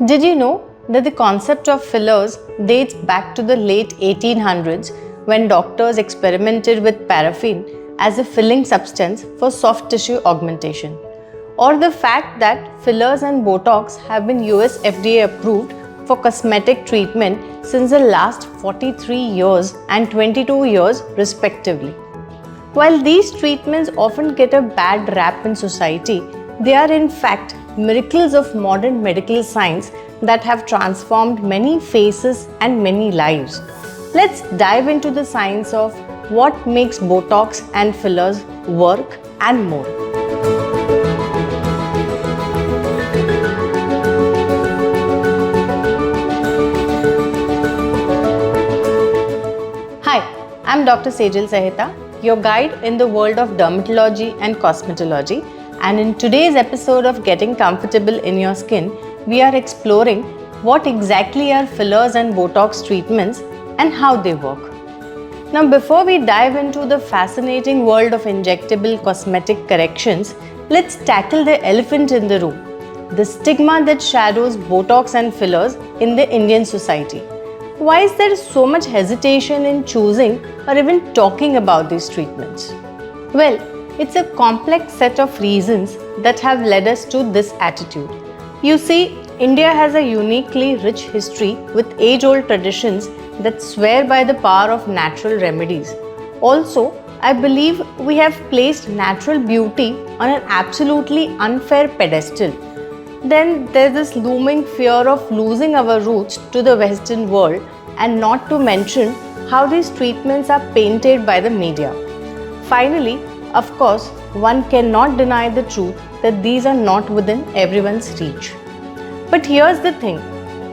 Did you know that the concept of fillers dates back to the late 1800s when doctors experimented with paraffin as a filling substance for soft tissue augmentation? Or the fact that fillers and Botox have been US FDA approved for cosmetic treatment since the last 43 years and 22 years respectively. While these treatments often get a bad rap in society, they are in fact miracles of modern medical science that have transformed many faces and many lives. Let's dive into the science of what makes Botox and fillers work and more. Hi, I'm Dr. Sejal, your guide in the world of dermatology and cosmetology, and in today's episode of Getting Comfortable in Your Skin, we are exploring what exactly are fillers and Botox treatments and how they work. Now, before we dive into the fascinating world of injectable cosmetic corrections, let's tackle the elephant in the room, the stigma that shadows Botox and fillers in the Indian society. Why is there so much hesitation in choosing or even talking about these treatments? Well, it's a complex set of reasons that have led us to this attitude. You see, India has a uniquely rich history with age-old traditions that swear by the power of natural remedies. Also, I believe we have placed natural beauty on an absolutely unfair pedestal. Then there's this looming fear of losing our roots to the Western world, and not to mention how these treatments are painted by the media. Finally, of course, one cannot deny the truth that these are not within everyone's reach. But here's the thing,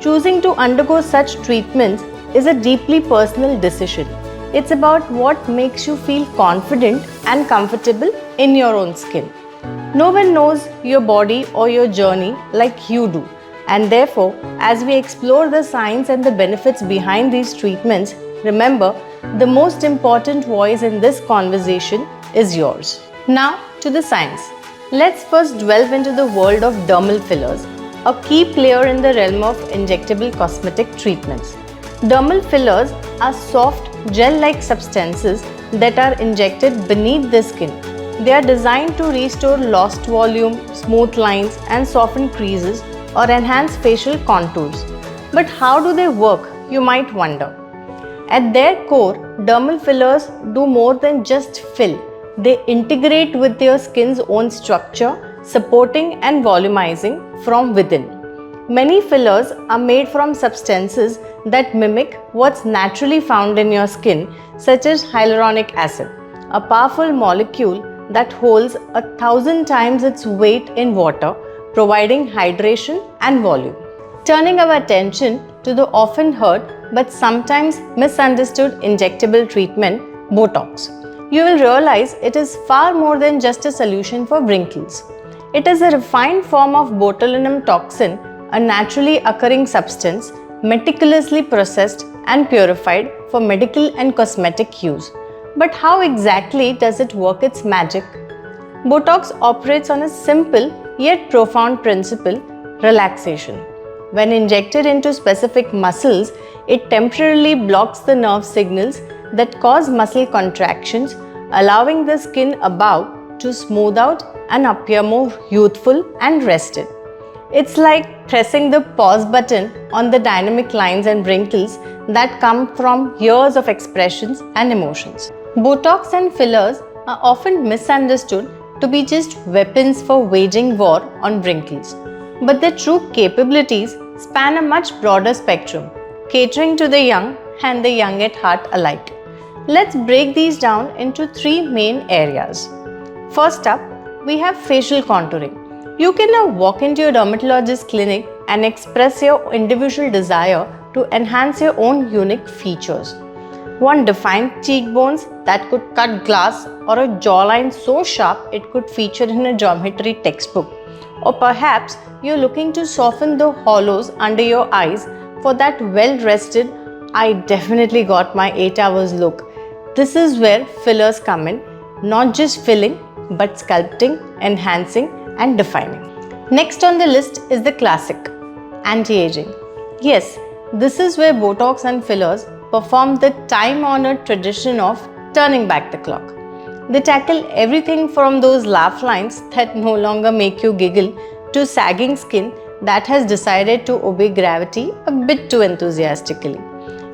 choosing to undergo such treatments is a deeply personal decision. It's about what makes you feel confident and comfortable in your own skin. No one knows your body or your journey like you do, and therefore, as we explore the science and the benefits behind these treatments, remember, the most important voice in this conversation is yours. Now to the science. Let's first delve into the world of dermal fillers, a key player in the realm of injectable cosmetic treatments. Dermal fillers are soft, gel-like substances that are injected beneath the skin. They are designed to restore lost volume, smooth lines, and soften creases or enhance facial contours. But how do they work, you might wonder. At their core, dermal fillers do more than just fill. They integrate with your skin's own structure, supporting and volumizing from within. Many fillers are made from substances that mimic what's naturally found in your skin, such as hyaluronic acid, a powerful molecule that holds 1,000 times its weight in water, providing hydration and volume. Turning our attention to the often heard but sometimes misunderstood injectable treatment, Botox. You will realize it is far more than just a solution for wrinkles. It is a refined form of botulinum toxin, a naturally occurring substance meticulously processed and purified for medical and cosmetic use. But how exactly does it work its magic? Botox operates on a simple yet profound principle, relaxation. When injected into specific muscles, it temporarily blocks the nerve signals that cause muscle contractions, allowing the skin above to smooth out and appear more youthful and rested. It's like pressing the pause button on the dynamic lines and wrinkles that come from years of expressions and emotions. Botox and fillers are often misunderstood to be just weapons for waging war on wrinkles. But their true capabilities span a much broader spectrum, catering to the young and the young at heart alike. Let's break these down into three main areas. First up, we have facial contouring. You can now walk into your dermatologist clinic and express your individual desire to enhance your own unique features. Want defined cheekbones that could cut glass, or a jawline so sharp it could feature in a geometry textbook? Or perhaps you're looking to soften the hollows under your eyes for that well-rested, I definitely got my 8 hours look. This is where fillers come in, not just filling, but sculpting, enhancing, and defining. Next on the list is the classic Anti-aging. Yes, this is where Botox and fillers perform the time-honored tradition of turning back the clock. They tackle everything from those laugh lines that no longer make you giggle to sagging skin that has decided to obey gravity a bit too enthusiastically.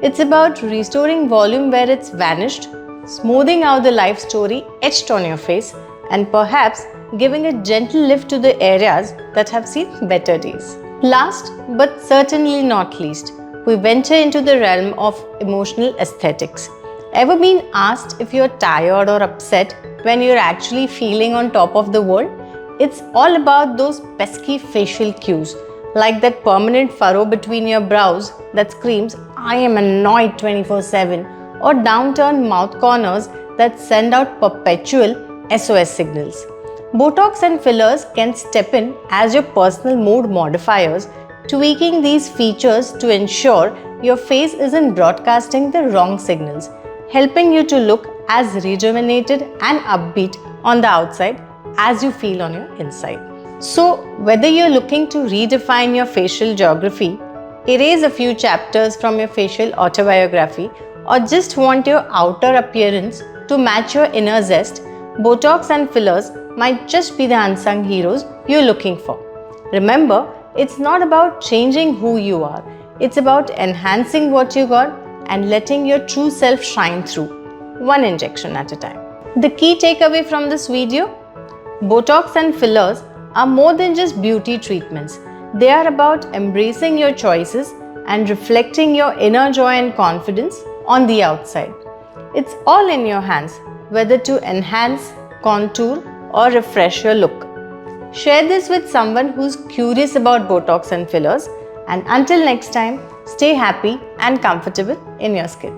It's about restoring volume where it's vanished, smoothing out the life story etched on your face, and perhaps giving a gentle lift to the areas that have seen better days. Last but certainly not least, we venture into the realm of emotional aesthetics. Ever been asked if you're tired or upset when you're actually feeling on top of the world? It's all about those pesky facial cues, like that permanent furrow between your brows that screams, I am annoyed 24/7, or downturned mouth corners that send out perpetual SOS signals. Botox and fillers can step in as your personal mood modifiers, tweaking these features to ensure your face isn't broadcasting the wrong signals, helping you to look as rejuvenated and upbeat on the outside as you feel on your inside. So, whether you're looking to redefine your facial geography, erase a few chapters from your facial autobiography, or just want your outer appearance to match your inner zest, Botox and fillers might just be the unsung heroes you're looking for. Remember, it's not about changing who you are, it's about enhancing what you got and letting your true self shine through, one injection at a time. The key takeaway from this video: Botox and fillers are more than just beauty treatments. They are about embracing your choices and reflecting your inner joy and confidence on the outside. It's all in your hands, whether to enhance, contour, or refresh your look. Share this with someone who's curious about Botox and fillers, and until next time, stay happy and comfortable in your skin.